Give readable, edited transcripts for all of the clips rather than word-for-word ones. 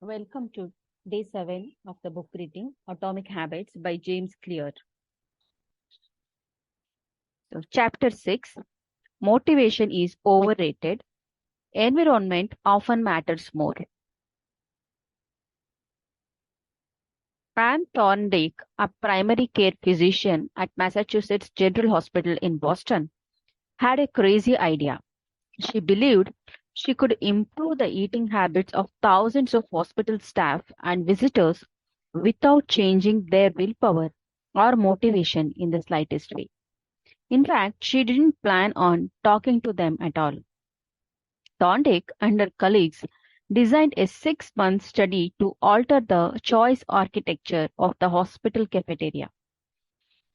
Welcome to day 7 of the book reading Atomic Habits by James Clear. So, chapter 6 Motivation is overrated. Environment often matters more. Pam Thorndike, a primary care physician at Massachusetts General Hospital in Boston, had a crazy idea. She believed she could improve the eating habits of thousands of hospital staff and visitors without changing their willpower or motivation in the slightest way. In fact, she didn't plan on talking to them at all. Thorndike and her colleagues designed a 6-month study to alter the choice architecture of the hospital cafeteria.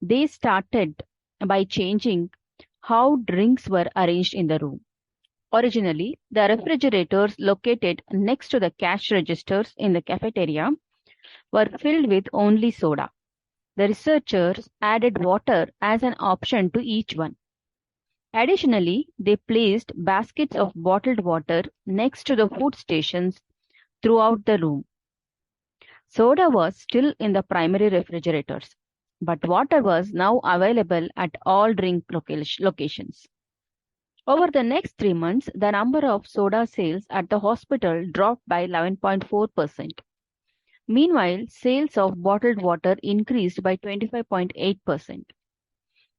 They started by changing how drinks were arranged in the room. Originally, the refrigerators located next to the cash registers in the cafeteria were filled with only soda. The researchers added water as an option to each one. Additionally, they placed baskets of bottled water next to the food stations throughout the room. Soda was still in the primary refrigerators, but water was now available at all drink locations. Over the next 3 months, the number of soda sales at the hospital dropped by 11.4%. Meanwhile, sales of bottled water increased by 25.8%.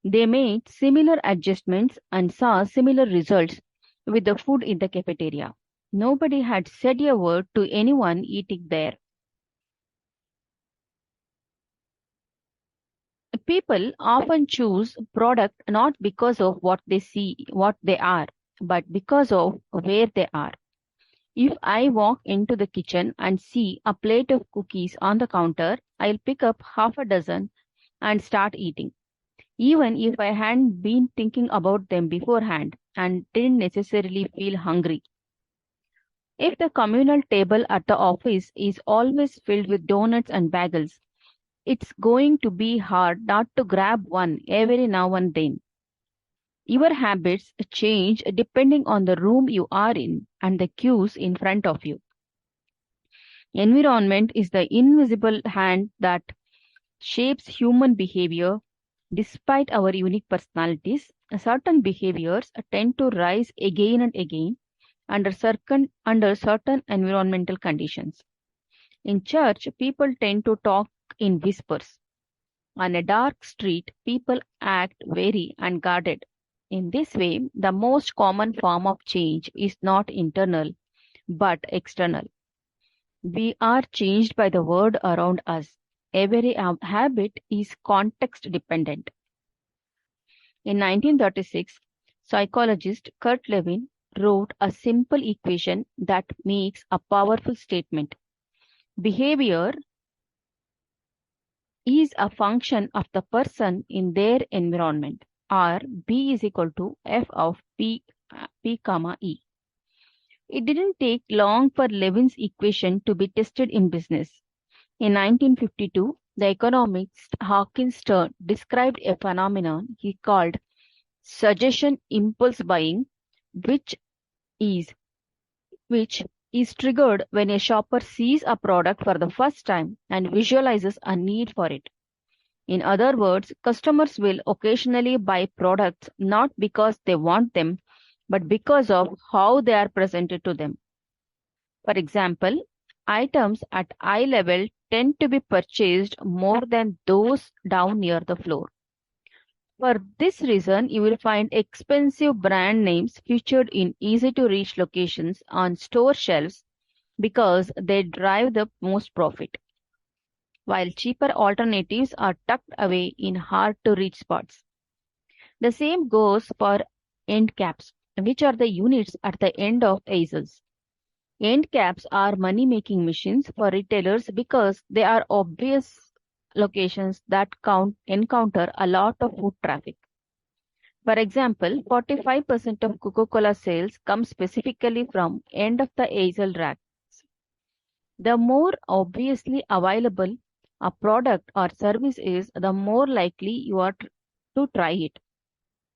They made similar adjustments and saw similar results with the food in the cafeteria. Nobody had said a word to anyone eating there. People often choose product not because of what they are, but because of where they are. If I walk into the kitchen and see a plate of cookies on the counter, I'll pick up half a dozen and start eating, even if I hadn't been thinking about them beforehand and didn't necessarily feel hungry. If the communal table at the office is always filled with donuts and bagels, it's going to be hard not to grab one every now and then. Your habits change depending on the room you are in and the cues in front of you. Environment is the invisible hand that shapes human behavior. Despite our unique personalities, certain behaviors tend to rise again and again under certain environmental conditions. In church, people tend to talk in whispers. On a dark street, people act wary and guarded. In this way, the most common form of change is not internal but external. We are changed by the world around us. Every habit is context dependent. In 1936, psychologist Kurt Lewin wrote a simple equation that makes a powerful statement. Behavior is a function of the person in their environment, or B is equal to F of P comma E. It didn't take long for Levin's equation to be tested in business. In 1952, the economist Hawkins Stern described a phenomenon he called suggestion impulse buying, which is which is triggered when a shopper sees a product for the first time and visualizes a need for it. In other words, customers will occasionally buy products not because they want them, but because of how they are presented to them. For example, items at eye level tend to be purchased more than those down near the floor. For this reason, you will find expensive brand names featured in easy-to-reach locations on store shelves because they drive the most profit, while cheaper alternatives are tucked away in hard-to-reach spots. The same goes for end caps, which are the units at the end of aisles. End caps are money-making machines for retailers because they are obvious locations that encounter a lot of foot traffic. For example, 45% of Coca-Cola sales come specifically from end of the aisle racks. The more obviously available a product or service is, the more likely you are to try it.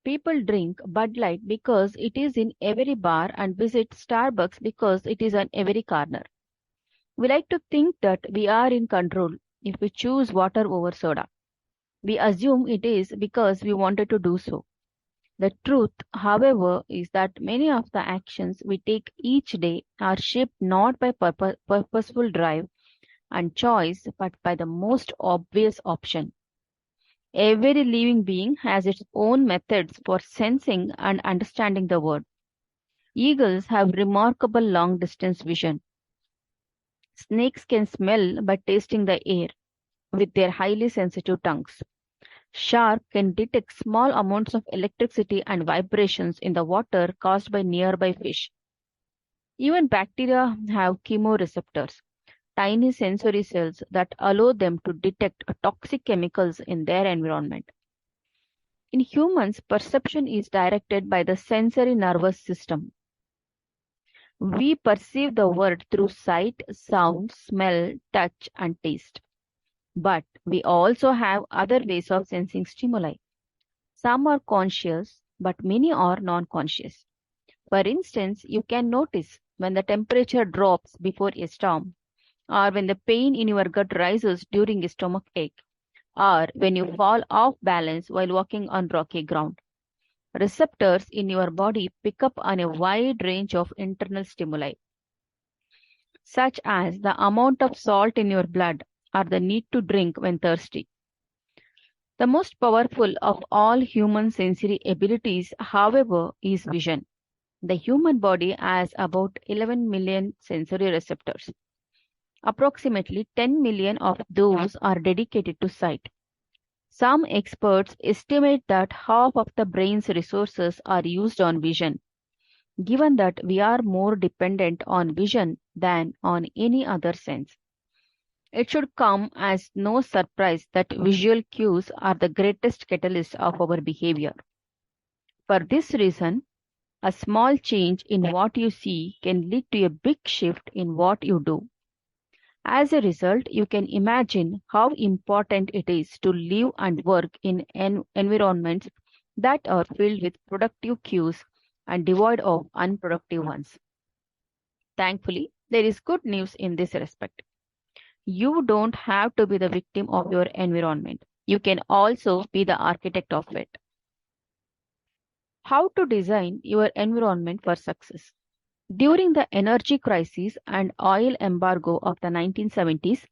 People drink Bud Light because it is in every bar and visit Starbucks because it is on every corner. We like to think that we are in control if we choose water over soda. We assume it is because we wanted to do so. The truth, however, is that many of the actions we take each day are shaped not by purposeful drive and choice, but by the most obvious option. Every living being has its own methods for sensing and understanding the world. Eagles have remarkable long distance vision. Snakes can smell by tasting the air with their highly sensitive tongues. Shark can detect small amounts of electricity and vibrations in the water caused by nearby fish. Even bacteria have chemoreceptors, tiny sensory cells that allow them to detect toxic chemicals in their environment. In humans, perception is directed by the sensory nervous system. We perceive the world through sight, sound, smell, touch, and taste. But we also have other ways of sensing stimuli. Some are conscious, but many are non conscious. For instance, you can notice when the temperature drops before a storm, or when the pain in your gut rises during a stomach ache, or when you fall off balance while walking on rocky ground. Receptors in your body pick up on a wide range of internal stimuli, such as the amount of salt in your blood or the need to drink when thirsty. The most powerful of all human sensory abilities, however, is vision. The human body has about 11 million sensory receptors. Approximately 10 million of those are dedicated to sight. Some experts estimate that half of the brain's resources are used on vision. Given that we are more dependent on vision than on any other sense, it should come as no surprise that visual cues are the greatest catalyst of our behavior. For this reason, a small change in what you see can lead to a big shift in what you do. As a result, you can imagine how important it is to live and work in environments that are filled with productive cues and devoid of unproductive ones. Thankfully, there is good news in this respect. You don't have to be the victim of your environment. You can also be the architect of it. How to design your environment for success? During the energy crisis and oil embargo of the 1970s,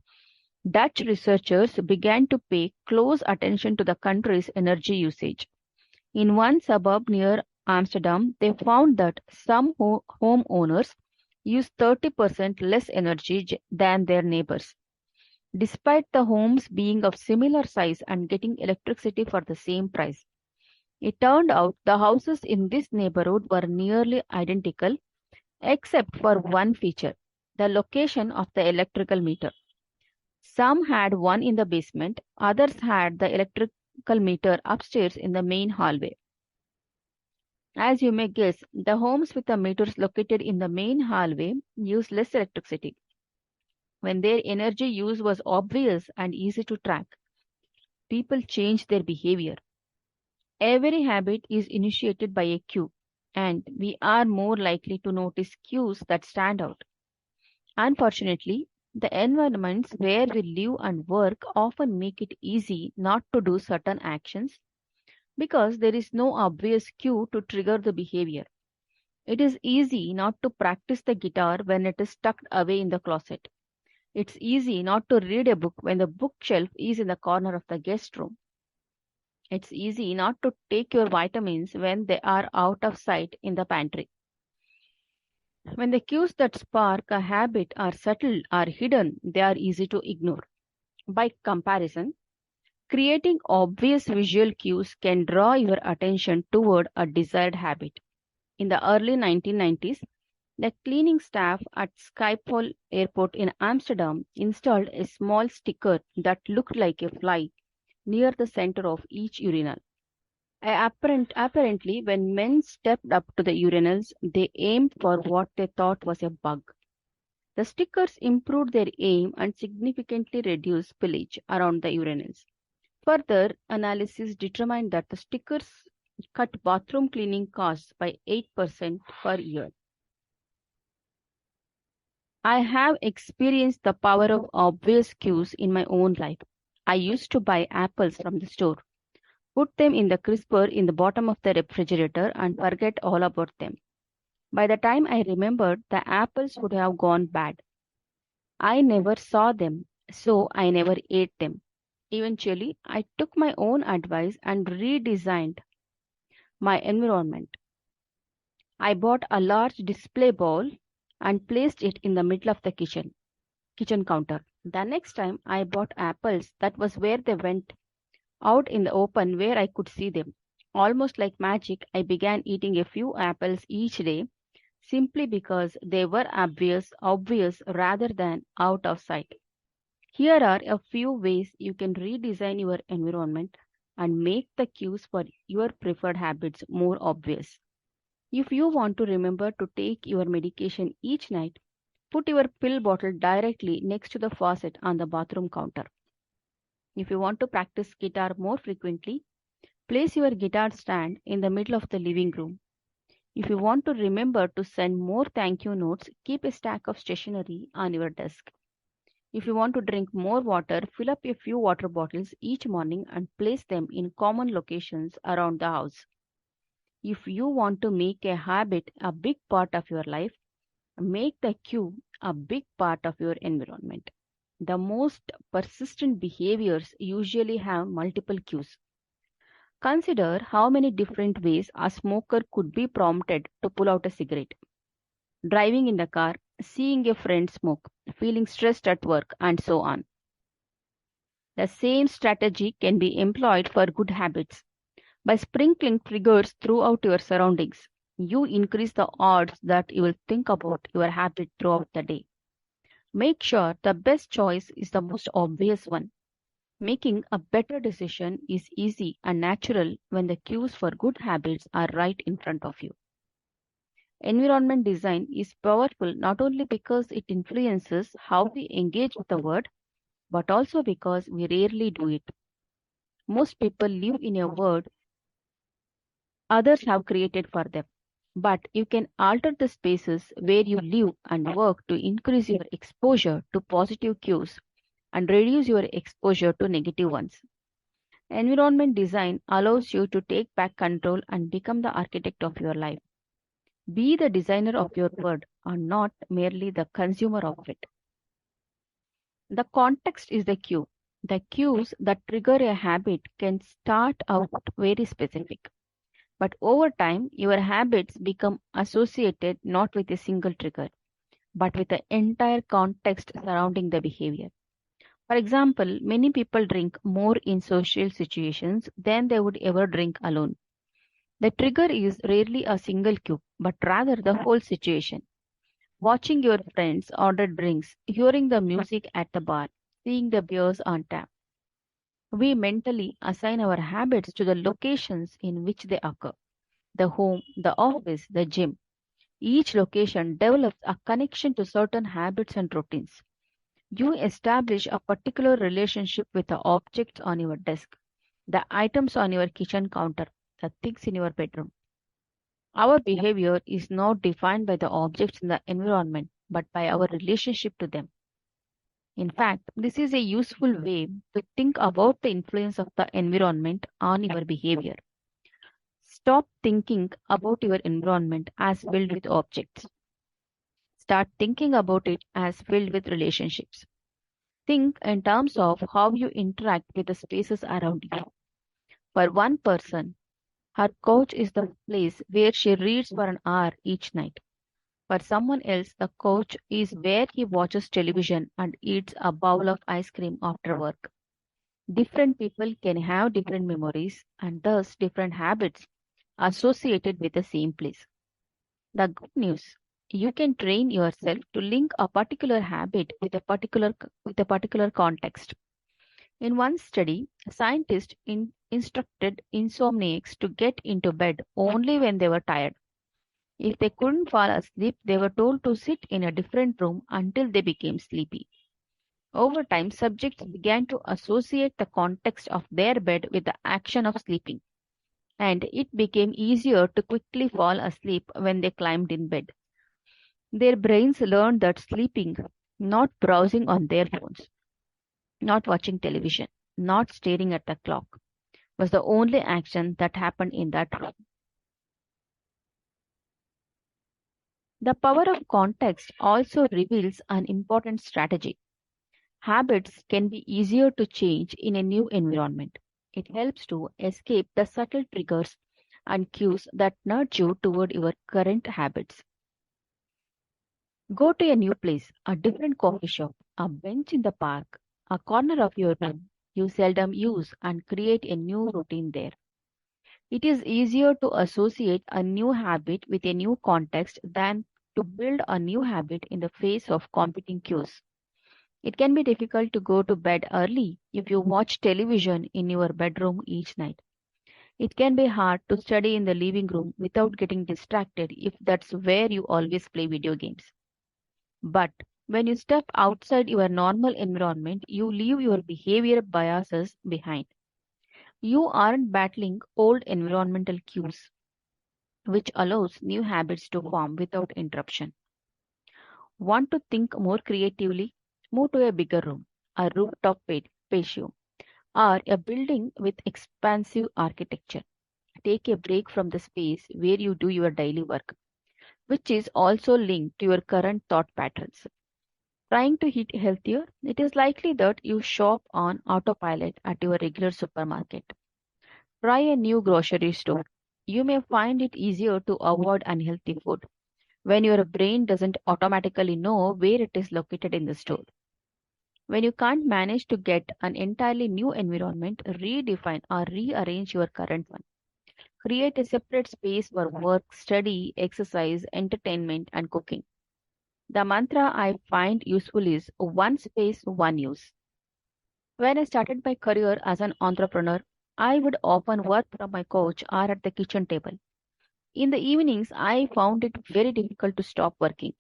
Dutch researchers began to pay close attention to the country's energy usage. In one suburb near Amsterdam, they found that some homeowners use 30% less energy than their neighbors, despite the homes being of similar size and getting electricity for the same price. It turned out the houses in this neighborhood were nearly identical except for one feature, the location of the electrical meter. Some had one in the basement, others had the electrical meter upstairs in the main hallway. As you may guess, the homes with the meters located in the main hallway use less electricity. When their energy use was obvious and easy to track, people changed their behavior. Every habit is initiated by a cue, and we are more likely to notice cues that stand out. Unfortunately, the environments where we live and work often make it easy not to do certain actions because there is no obvious cue to trigger the behavior. It is easy not to practice the guitar when it is tucked away in the closet. It's easy not to read a book when the bookshelf is in the corner of the guest room. It's easy not to take your vitamins when they are out of sight in the pantry. When the cues that spark a habit are subtle or hidden, they are easy to ignore. By comparison, creating obvious visual cues can draw your attention toward a desired habit. In the early 1990s, the cleaning staff at Schiphol Airport in Amsterdam installed a small sticker that looked like a fly near the center of each urinal. Apparently, when men stepped up to the urinals, they aimed for what they thought was a bug. The stickers improved their aim and significantly reduced spillage around the urinals. Further analysis determined that the stickers cut bathroom cleaning costs by 8% per year. I have experienced the power of obvious cues in my own life. I used to buy apples from the store, put them in the crisper in the bottom of the refrigerator, and forget all about them. By the time I remembered, the apples would have gone bad. I never saw them, so I never ate them. Eventually, I took my own advice and redesigned my environment. I bought a large display bowl and placed it in the middle of the kitchen counter. The next time I bought apples, that was where they went, out in the open where I could see them. Almost like magic, I began eating a few apples each day simply because they were obvious rather than out of sight. Here are a few ways you can redesign your environment and make the cues for your preferred habits more obvious. If you want to remember to take your medication each night, put your pill bottle directly next to the faucet on the bathroom counter. If you want to practice guitar more frequently, place your guitar stand in the middle of the living room. If you want to remember to send more thank you notes, keep a stack of stationery on your desk. If you want to drink more water, fill up a few water bottles each morning and place them in common locations around the house. If you want to make a habit a big part of your life, make the cue a big part of your environment. The most persistent behaviors usually have multiple cues. Consider how many different ways a smoker could be prompted to pull out a cigarette. Driving in the car, seeing a friend smoke, feeling stressed at work, and so on. The same strategy can be employed for good habits. By sprinkling triggers throughout your surroundings, you increase the odds that you will think about your habit throughout the day. Make sure the best choice is the most obvious one. Making a better decision is easy and natural when the cues for good habits are right in front of you. Environment design is powerful not only because it influences how we engage with the world, but also because we rarely do it. Most people live in a world others have created for them. But you can alter the spaces where you live and work to increase your exposure to positive cues and reduce your exposure to negative ones. Environment design allows you to take back control and become the architect of your life. Be the designer of your world and not merely the consumer of it. The context is the cue. The cues that trigger a habit can start out very specific. But over time, your habits become associated not with a single trigger, but with the entire context surrounding the behavior. For example, many people drink more in social situations than they would ever drink alone. The trigger is rarely a single cue, but rather the whole situation. Watching your friends order drinks, hearing the music at the bar, seeing the beers on tap. We mentally assign our habits to the locations in which they occur: the home, the office, the gym. Each location develops a connection to certain habits and routines. You establish a particular relationship with the objects on your desk, the items on your kitchen counter, the things in your bedroom. Our behavior is not defined by the objects in the environment, but by our relationship to them. In fact, this is a useful way to think about the influence of the environment on your behavior. Stop thinking about your environment as filled with objects. Start thinking about it as filled with relationships. Think in terms of how you interact with the spaces around you. For one person, her couch is the place where she reads for an hour each night. For someone else, the couch is where he watches television and eats a bowl of ice cream after work. Different people can have different memories and thus different habits associated with the same place. The good news, you can train yourself to link a particular habit with a particular context. In one study, scientists instructed insomniacs to get into bed only when they were tired. If they couldn't fall asleep, they were told to sit in a different room until they became sleepy. Over time, subjects began to associate the context of their bed with the action of sleeping, and it became easier to quickly fall asleep when they climbed in bed. Their brains learned that sleeping, not browsing on their phones, not watching television, not staring at the clock, was the only action that happened in that room. The power of context also reveals an important strategy. Habits can be easier to change in a new environment. It helps to escape the subtle triggers and cues that nudge you toward your current habits. Go to a new place, a different coffee shop, a bench in the park, a corner of your room you seldom use, and create a new routine there. It is easier to associate a new habit with a new context than to build a new habit in the face of competing cues. It can be difficult to go to bed early if you watch television in your bedroom each night. It can be hard to study in the living room without getting distracted if that's where you always play video games. But when you step outside your normal environment, you leave your behavior biases behind. You aren't battling old environmental cues, which allows new habits to form without interruption. Want to think more creatively? Move to a bigger room, a rooftop patio, or a building with expansive architecture. Take a break from the space where you do your daily work, which is also linked to your current thought patterns. Trying to eat healthier, it is likely that you shop on autopilot at your regular supermarket. Try a new grocery store. You may find it easier to avoid unhealthy food when your brain doesn't automatically know where it is located in the store. When you can't manage to get an entirely new environment, redefine or rearrange your current one. Create a separate space for work, study, exercise, entertainment, and cooking. The mantra I find useful is one space, one use. When I started my career as an entrepreneur, I would often work from my couch or at the kitchen table. In the evenings, I found it very difficult to stop working.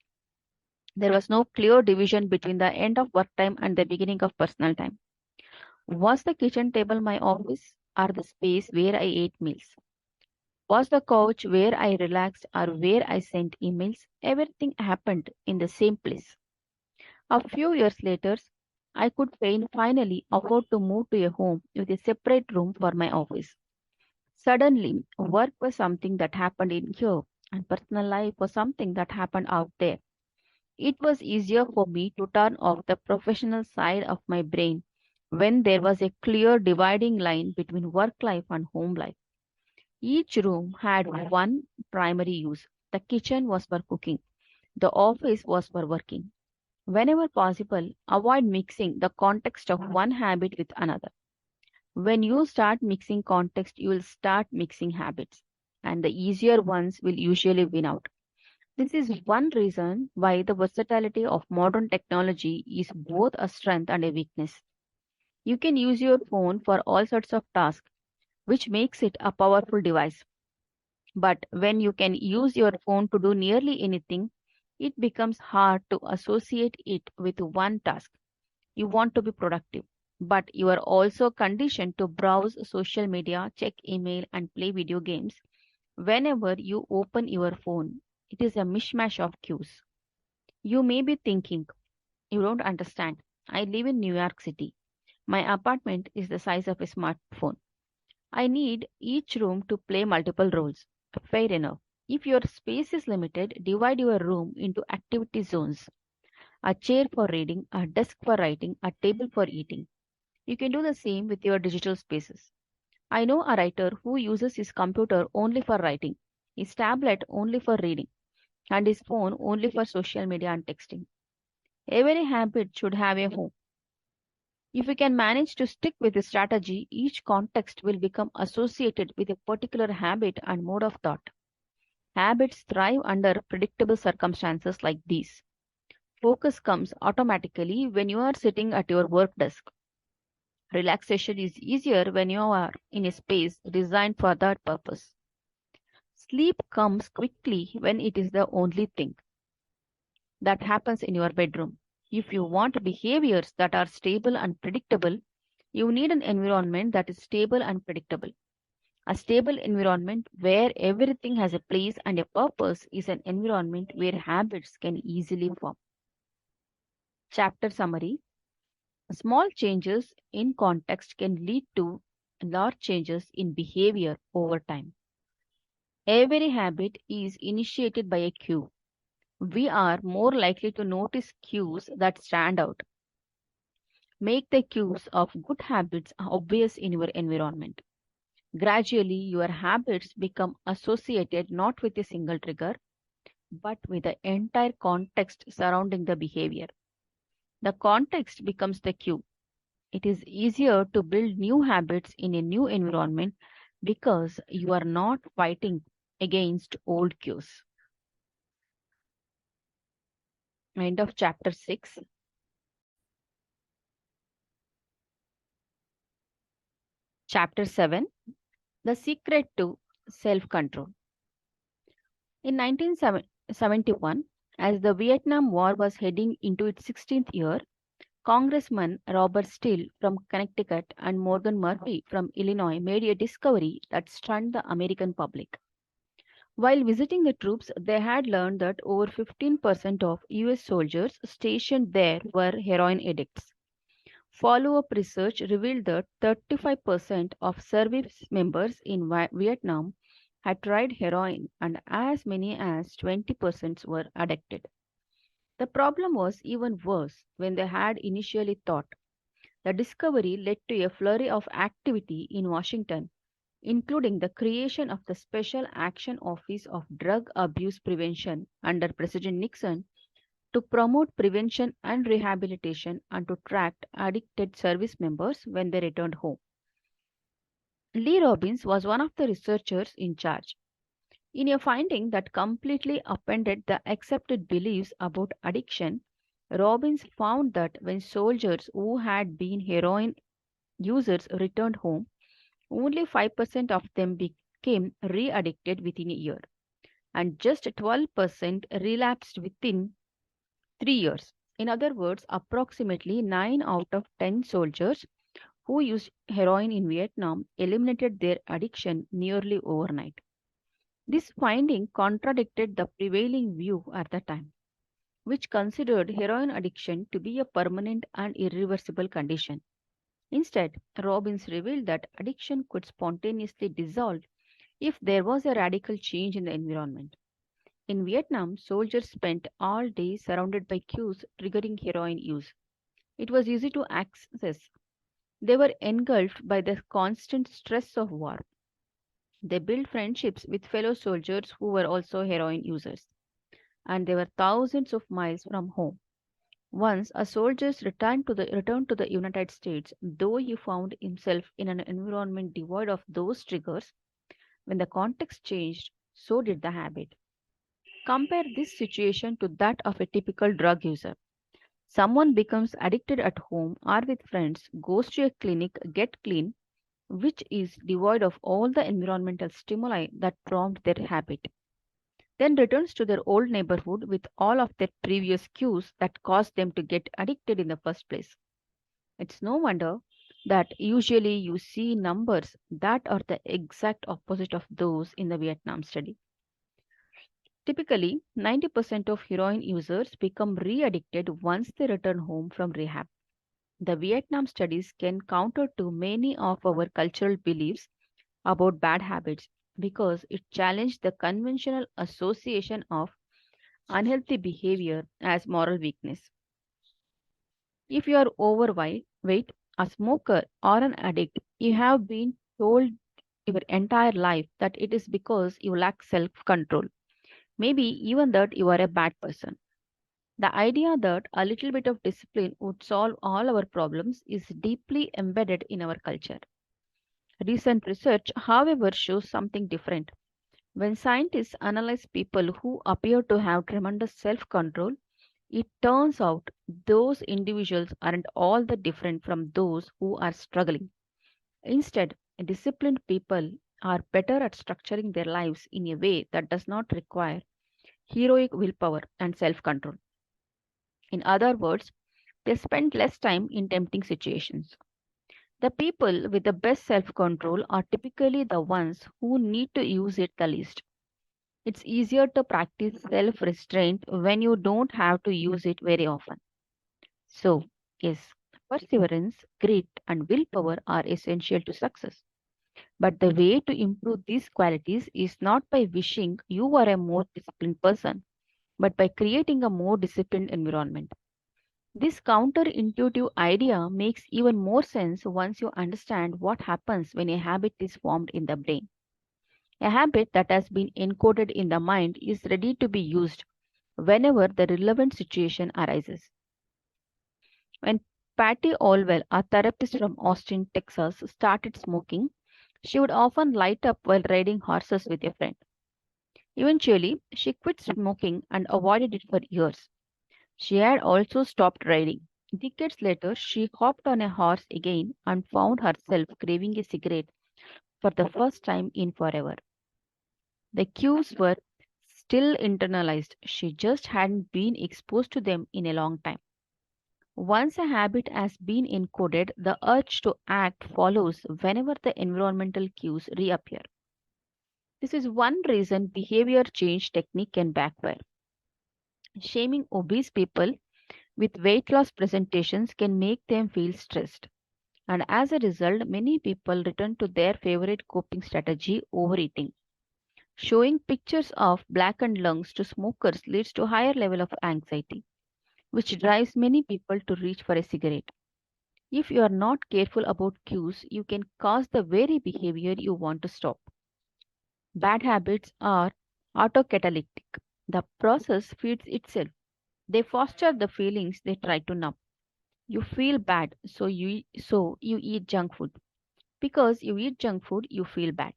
There was no clear division between the end of work time and the beginning of personal time. Was the kitchen table my office or the space where I ate meals? Was the couch where I relaxed or where I sent emails? Everything happened in the same place. A few years later, I could finally afford to move to a home with a separate room for my office. Suddenly, work was something that happened in here, and personal life was something that happened out there. It was easier for me to turn off the professional side of my brain when there was a clear dividing line between work life and home life. Each room had one primary use. The kitchen was for cooking, the office was for working. Whenever possible, avoid mixing the context of one habit with another. When you start mixing context, you will start mixing habits, and the easier ones will usually win out. This is one reason why the versatility of modern technology is both a strength and a weakness. You can use your phone for all sorts of tasks, which makes it a powerful device. But when you can use your phone to do nearly anything, it becomes hard to associate it with one task. You want to be productive, but you are also conditioned to browse social media, check email, and play video games. Whenever you open your phone, it is a mishmash of cues. You may be thinking, you don't understand. I live in New York City. My apartment is the size of a smartphone. I need each room to play multiple roles. Fair enough. If your space is limited, divide your room into activity zones: a chair for reading, a desk for writing, a table for eating. You can do the same with your digital spaces. I know a writer who uses his computer only for writing, his tablet only for reading, and his phone only for social media and texting. Every habit should have a home. If you can manage to stick with this strategy, each context will become associated with a particular habit and mode of thought. Habits thrive under predictable circumstances like these. Focus comes automatically when you are sitting at your work desk. Relaxation is easier when you are in a space designed for that purpose. Sleep comes quickly when it is the only thing that happens in your bedroom. If you want behaviors that are stable and predictable, you need an environment that is stable and predictable. A stable environment where everything has a place and a purpose is an environment where habits can easily form. Chapter summary. Small changes in context can lead to large changes in behavior over time. Every habit is initiated by a cue. We are more likely to notice cues that stand out. Make the cues of good habits obvious in your environment. Gradually, your habits become associated not with a single trigger, but with the entire context surrounding the behavior. The context becomes the cue. It is easier to build new habits in a new environment because you are not fighting against old cues. End of chapter 6. Chapter 7. The secret to self control. In 1971, as the Vietnam War was heading into its 16th year, Congressman Robert Steele from Connecticut and Morgan Murphy from Illinois made a discovery that stunned the American public. While visiting the troops, they had learned that over 15% of US soldiers stationed there were heroin addicts. Follow up research revealed that 35% of service members in Vietnam had tried heroin and as many as 20% were addicted. The problem was even worse when they had initially thought. The discovery led to a flurry of activity in Washington, including the creation of the Special Action Office of Drug Abuse Prevention under President Nixon to promote prevention and rehabilitation and to track addicted service members when they returned home. Lee Robbins was one of the researchers in charge. In a finding that completely upended the accepted beliefs about addiction, Robbins found that when soldiers who had been heroin users returned home, only 5% of them became re addicted within a year, and just 12% relapsed within 3 years. In other words, approximately 9 out of 10 soldiers who used heroin in Vietnam eliminated their addiction nearly overnight. This finding contradicted the prevailing view at the time, which considered heroin addiction to be a permanent and irreversible condition. Instead, Robbins revealed that addiction could spontaneously dissolve if there was a radical change in the environment. In Vietnam, soldiers spent all day surrounded by cues triggering heroin use. It was easy to access. They were engulfed by the constant stress of war. They built friendships with fellow soldiers who were also heroin users, and they were thousands of miles from home. Once a soldier returned to the United States, though he found himself in an environment devoid of those triggers, when the context changed, so did the habit. Compare this situation to that of a typical drug user. Someone becomes addicted at home or with friends, goes to a clinic, get clean, which is devoid of all the environmental stimuli that prompt their habit, then returns to their old neighborhood with all of their previous cues that caused them to get addicted in the first place. It's no wonder that usually you see numbers that are the exact opposite of those in the Vietnam study. Typically, 90% of heroin users become re addicted once they return home from rehab. The Vietnam studies can counter to many of our cultural beliefs about bad habits because it challenged the conventional association of unhealthy behavior as moral weakness. If you are overweight, a smoker, or an addict, you have been told your entire life that it is because you lack self control, maybe even that you are a bad person. The idea that a little bit of discipline would solve all our problems is deeply embedded in our culture. Recent research, however, shows something different. When scientists analyze people who appear to have tremendous self control, it turns out those individuals aren't all that different from those who are struggling. Instead, disciplined people are better at structuring their lives in a way that does not require heroic willpower and self control. In other words, they spend less time in tempting situations. The people with the best self control are typically the ones who need to use it the least. It's easier to practice self restraint when you don't have to use it very often. So, yes, perseverance, grit, and willpower are essential to success. But the way to improve these qualities is not by wishing you were a more disciplined person, but by creating a more disciplined environment. This counterintuitive idea makes even more sense once you understand what happens when a habit is formed in the brain. A habit that has been encoded in the mind is ready to be used whenever the relevant situation arises. When Patty Olwell, a therapist from Austin, Texas, started smoking, she would often light up while riding horses with a friend. Eventually, she quit smoking and avoided it for years. She had also stopped riding. Decades later, she hopped on a horse again and found herself craving a cigarette for the first time in forever. The cues were still internalized, she just hadn't been exposed to them in a long time. Once a habit has been encoded, the urge to act follows whenever the environmental cues reappear. This is one reason behavior change technique can backfire. Shaming obese people with weight loss presentations can make them feel stressed. And as a result, many people return to their favorite coping strategy, overeating. Showing pictures of blackened lungs to smokers leads to higher level of anxiety, which drives many people to reach for a cigarette. If you are not careful about cues, you can cause the very behavior you want to stop. Bad habits are autocatalytic. The process feeds itself. They foster the feelings they try to numb. You feel bad, so you eat junk food. Because you eat junk food, you feel bad.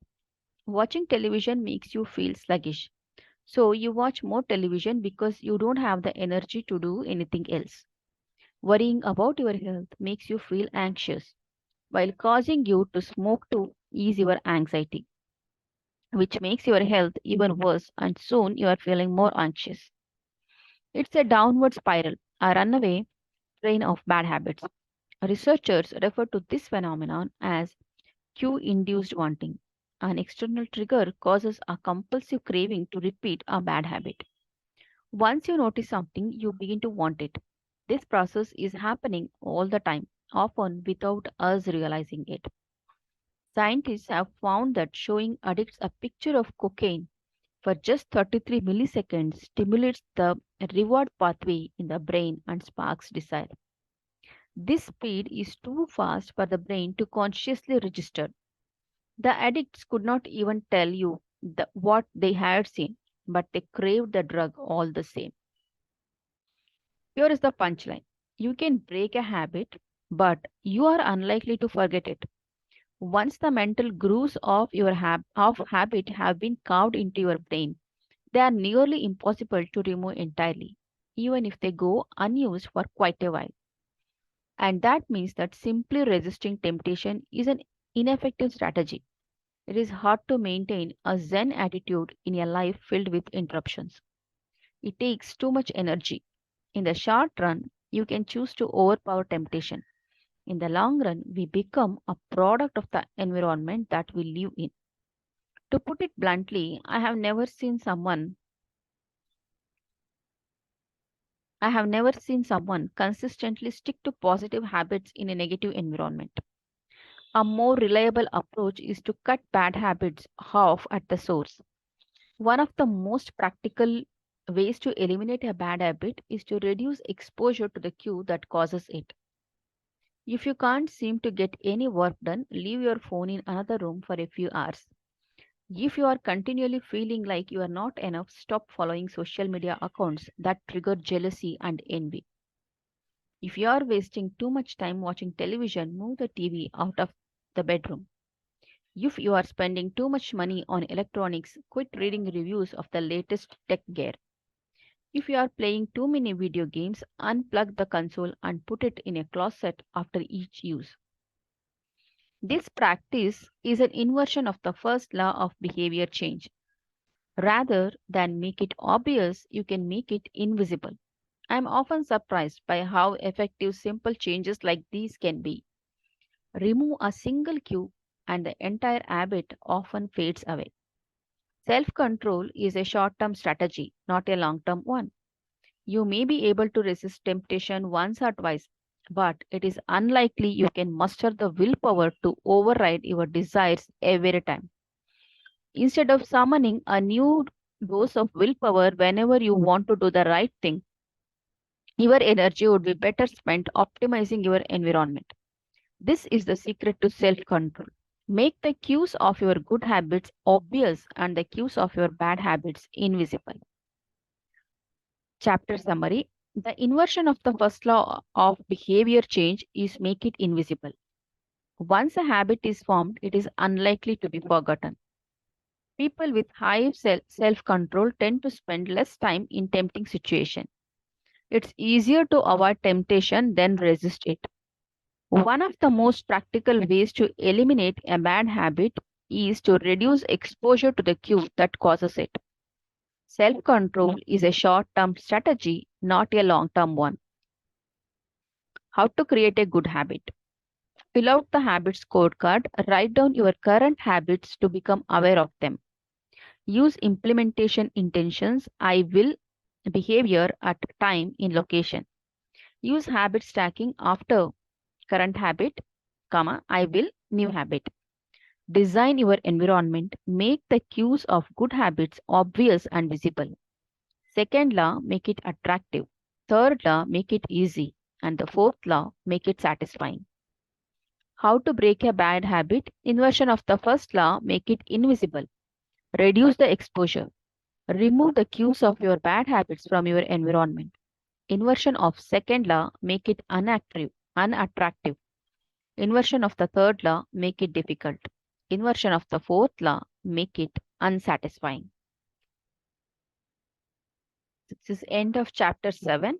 Watching television makes you feel sluggish. So you watch more television because you don't have the energy to do anything else. Worrying about your health makes you feel anxious, while causing you to smoke to ease your anxiety, which makes your health even worse, and soon you are feeling more anxious. It's a downward spiral, a runaway train of bad habits. Researchers refer to this phenomenon as cue induced wanting. An external trigger causes a compulsive craving to repeat a bad habit. Once you notice something, you begin to want it. This process is happening all the time, often without us realizing it. Scientists have found that showing addicts a picture of cocaine for just 33 milliseconds stimulates the reward pathway in the brain and sparks desire. This speed is too fast for the brain to consciously register. The addicts could not even tell you what they had seen, but they craved the drug all the same. Here is the punchline. You can break a habit, but you are unlikely to forget it. Once the mental grooves of of habit have been carved into your brain, they are nearly impossible to remove entirely, even if they go unused for quite a while. And that means that simply resisting temptation is an ineffective strategy. It is hard to maintain a Zen attitude in a life filled with interruptions. It takes too much energy. In the short run, you can choose to overpower temptation. In the long run, we become a product of the environment that we live in. To put it bluntly, I have never seen someone consistently stick to positive habits in a negative environment. A more reliable approach is to cut bad habits off at the source. One of the most practical ways to eliminate a bad habit is to reduce exposure to the cue that causes it. If you can't seem to get any work done, leave your phone in another room for a few hours. If you are continually feeling like you are not enough, stop following social media accounts that trigger jealousy and envy. If you are wasting too much time watching television, move the TV out of the bedroom. If you are spending too much money on electronics, quit reading reviews of the latest tech gear. If you are playing too many video games, unplug the console and put it in a closet after each use. This practice is an inversion of the first law of behavior change. Rather than make it obvious, you can make it invisible. I am often surprised by how effective simple changes like these can be. Remove a single cue and the entire habit often fades away. Self control is a short term strategy, not a long term one. You may be able to resist temptation once or twice, but it is unlikely you can muster the willpower to override your desires every time. Instead of summoning a new dose of willpower whenever you want to do the right thing, your energy would be better spent optimizing your environment. This is the secret to self control. Make the cues of your good habits obvious and the cues of your bad habits invisible. Chapter summary. The inversion of the first law of behavior change is make it invisible. Once a habit is formed, it is unlikely to be forgotten. People with high self control tend to spend less time in tempting situations. It's easier to avoid temptation than resist it. One of the most practical ways to eliminate a bad habit is to reduce exposure to the cue that causes it. Self control is a short term strategy, not a long term one. How to create a good habit. Fill out the habit scorecard, write down your current habits to become aware of them. Use implementation intentions, I will, behavior at time in location. Use habit stacking after current habit, comma, I will, new habit. Design your environment. Make the cues of good habits obvious and visible. Second law, make it attractive. Third law, make it easy. And the fourth law, make it satisfying. How to break a bad habit? Inversion of the first law, make it invisible. Reduce the exposure. Remove the cues of your bad habits from your environment. Inversion of second law, make it unattractive. Inversion of the third law, make it difficult. Inversion of the fourth law, make it unsatisfying. This is end of chapter 7.